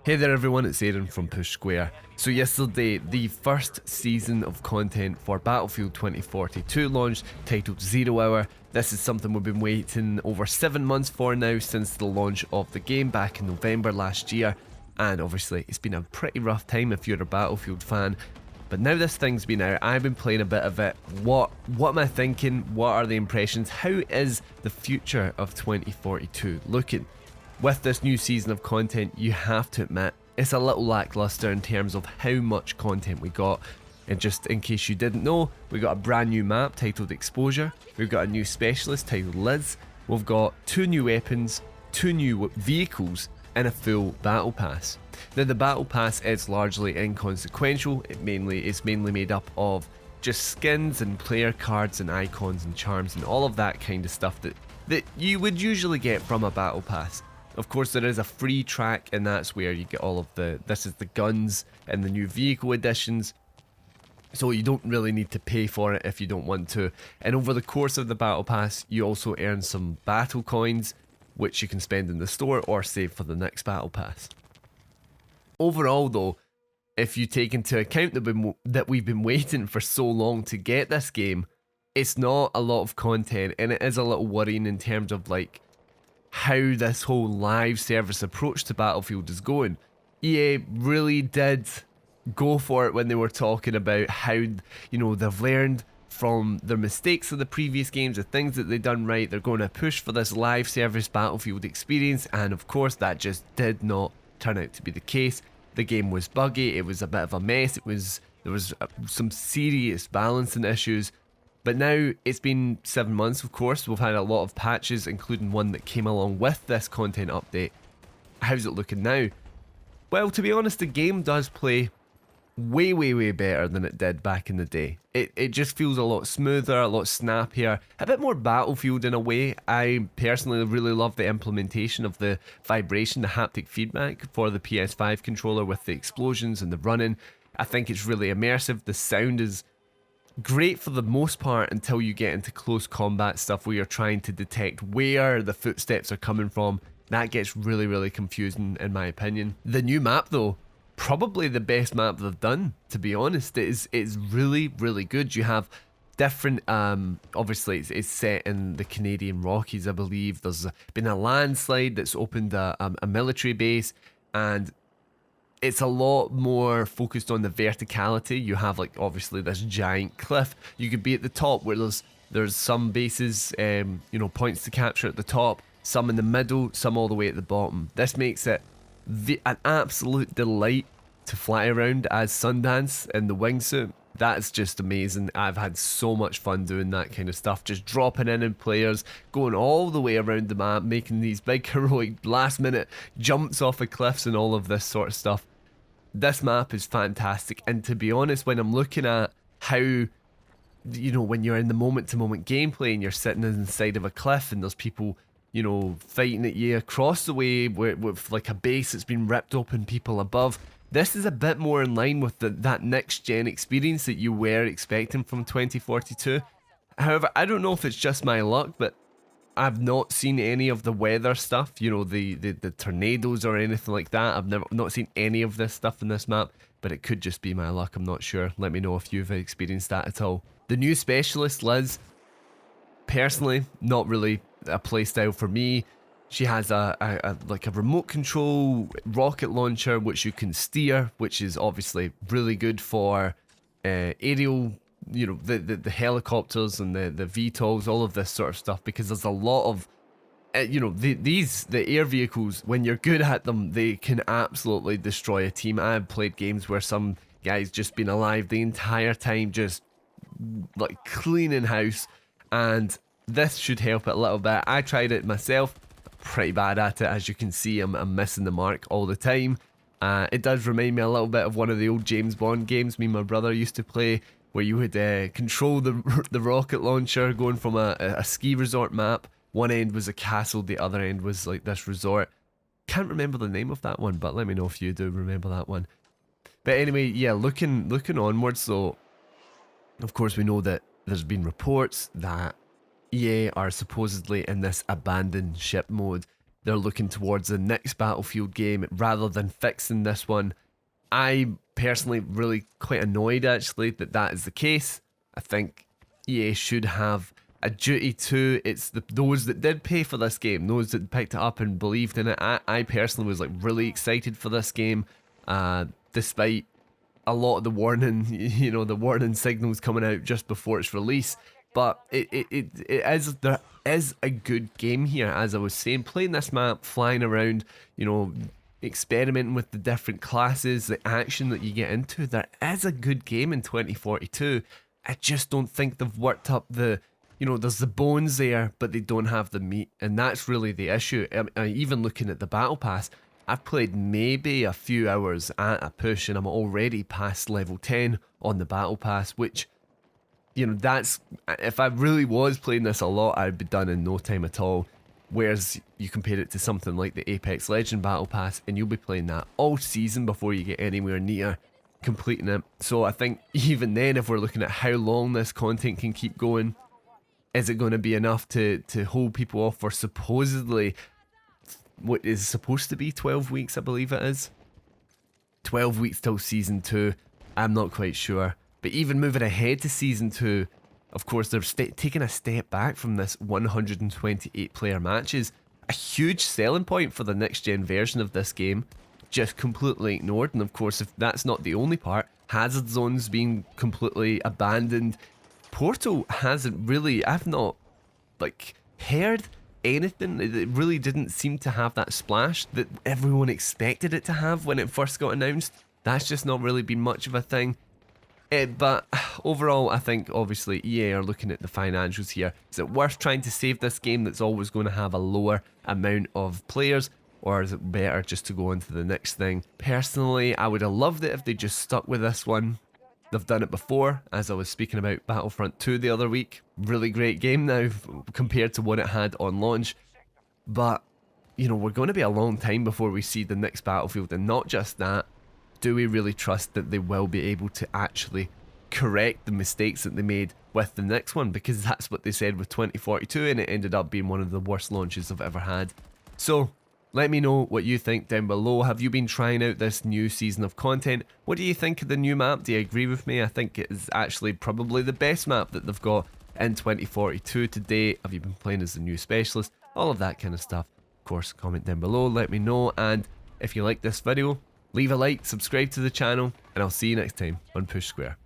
Hey there everyone, it's Aaron from Push Square. So yesterday, the first season of content for Battlefield 2042 launched, titled 0 Hour. This is something we've been waiting over 7 months for now since the launch of the game back in November last year. And obviously it's been a pretty rough time if you're a Battlefield fan. But now this thing's been out, I've been playing a bit of it. What am I thinking? What are the impressions? How is the future of 2042 looking? With this new season of content, you have to admit, it's a little lackluster in terms of how much content we got. And just in case you didn't know, we got a brand new map titled Exposure, we've got a new specialist titled Liz, we've got 2 new weapons, 2 new vehicles, and a full battle pass. Now the battle pass is largely inconsequential, it's mainly made up of just skins and player cards and icons and charms and all of that kind of stuff that you would usually get from a battle pass. Of course, there is a free track, and that's where you get all of this is the guns and the new vehicle additions. So you don't really need to pay for it if you don't want to. And over the course of the battle pass, you also earn some battle coins, which you can spend in the store or save for the next battle pass. Overall though, if you take into account that we've been waiting for so long to get this game, it's not a lot of content, and it is a little worrying in terms of like how this whole live service approach to Battlefield is going. EA really did go for it when they were talking about how, you know, they've learned from their mistakes of the previous games, the things that they've done right. They're going to push for this live service Battlefield experience, and of course that just did not turn out to be the case. The game was buggy, it was a bit of a mess, there was some serious balancing issues. But now it's been 7 months, of course. We've had a lot of patches, including one that came along with this content update. How's it looking now? Well, to be honest, the game does play way better than it did back in the day. It just feels a lot smoother, a lot snappier, a bit more Battlefield in a way. I personally really love the implementation of the vibration, the haptic feedback for the PS5 controller with the explosions and the running. I think it's really immersive. The sound is great for the most part until you get into close combat stuff where you're trying to detect where the footsteps are coming from. That gets really confusing in my opinion. The new map though, probably the best map they've done, to be honest. It's really good. You have different, obviously it's set in the Canadian Rockies, I believe. There's been a landslide that's opened a military base, and it's a lot more focused on the verticality. You have like obviously this giant cliff. You could be at the top where there's some bases, you know, points to capture at the top, some in the middle, some all the way at the bottom. This makes it an absolute delight to fly around as Sundance in the wingsuit. That's just amazing. I've had so much fun doing that kind of stuff, just dropping in players, going all the way around the map, making these big heroic last minute jumps off of cliffs and all of this sort of stuff. This map is fantastic, and to be honest, when I'm looking at how, you know, when you're in the moment-to-moment gameplay and you're sitting inside of a cliff and there's people, you know, fighting at you across the way with like a base that's been ripped open, people above, this is a bit more in line with that next-gen experience that you were expecting from 2042. However, I don't know if it's just my luck, but I've not seen any of the weather stuff, you know, the tornadoes or anything like that. I've not seen any of this stuff in this map, but it could just be my luck, I'm not sure. Let me know if you've experienced that at all. The new specialist, Liz, personally, not really a playstyle for me. She has like a remote control rocket launcher which you can steer, which is obviously really good for aerial, you know, the helicopters and the VTOLs, all of this sort of stuff, because there's a lot of, you know, the air vehicles, when you're good at them, they can absolutely destroy a team. I've played games where some guys just been alive the entire time, just like cleaning house, and this should help it a little bit. I tried it myself, pretty bad at it, as you can see. I'm missing the mark all the time. It does remind me a little bit of one of the old James Bond games me and my brother used to play, where you would control the rocket launcher going from a ski resort map. One end was a castle, the other end was like this resort. Can't remember the name of that one, but let me know if you do remember that one. But anyway, yeah, looking onwards, so of course we know that there's been reports that EA are supposedly in this abandoned ship mode. they're looking towards the next Battlefield game rather than fixing this one. I personally really quite annoyed actually that is the case. I think EA should have a duty to those that did pay for this game, those that picked it up and believed in it. I personally was like really excited for this game, despite a lot of the warning, the warning signals coming out just before its release. But there is a good game here, as I was saying. Playing this map, flying around, experimenting with the different classes, the action that you get into. There is a good game in 2042. I just don't think they've worked up there's the bones there, but they don't have the meat, and that's really the issue. Even looking at the battle pass, I've played maybe a few hours at a push, and I'm already past level 10 on the battle pass, which, that's, if I really was playing this a lot, I'd be done in no time at all. Whereas you compare it to something like the Apex Legend Battle Pass, and you'll be playing that all season before you get anywhere near completing it. So I think even then, if we're looking at how long this content can keep going, is it going to be enough to hold people off for supposedly what is supposed to be 12 weeks, I believe it is? 12 weeks till Season 2, I'm not quite sure. But even moving ahead to Season 2, of course, they're taking a step back from this 128 player matches. A huge selling point for the next gen version of this game, just completely ignored. And of course, if that's not the only part, hazard zones being completely abandoned. Portal hasn't really, I've not heard anything. It really didn't seem to have that splash that everyone expected it to have when it first got announced. That's just not really been much of a thing. But overall, I think obviously EA are looking at the financials here. Is it worth trying to save this game that's always going to have a lower amount of players, or is it better just to go on to the next thing? Personally, I would have loved it if they just stuck with this one. They've done it before, as I was speaking about Battlefront 2 the other week. Really great game now compared to what it had on launch. But, we're going to be a long time before we see the next Battlefield, and not just that. Do we really trust that they will be able to actually correct the mistakes that they made with the next one? Because that's what they said with 2042, and it ended up being one of the worst launches I've ever had. So, let me know what you think down below. Have you been trying out this new season of content? What do you think of the new map? Do you agree with me? I think it is actually probably the best map that they've got in 2042 to date. Have you been playing as the new specialist? All of that kind of stuff. Of course, comment down below, let me know. And if you like this video, leave a like, subscribe to the channel, and I'll see you next time on Push Square.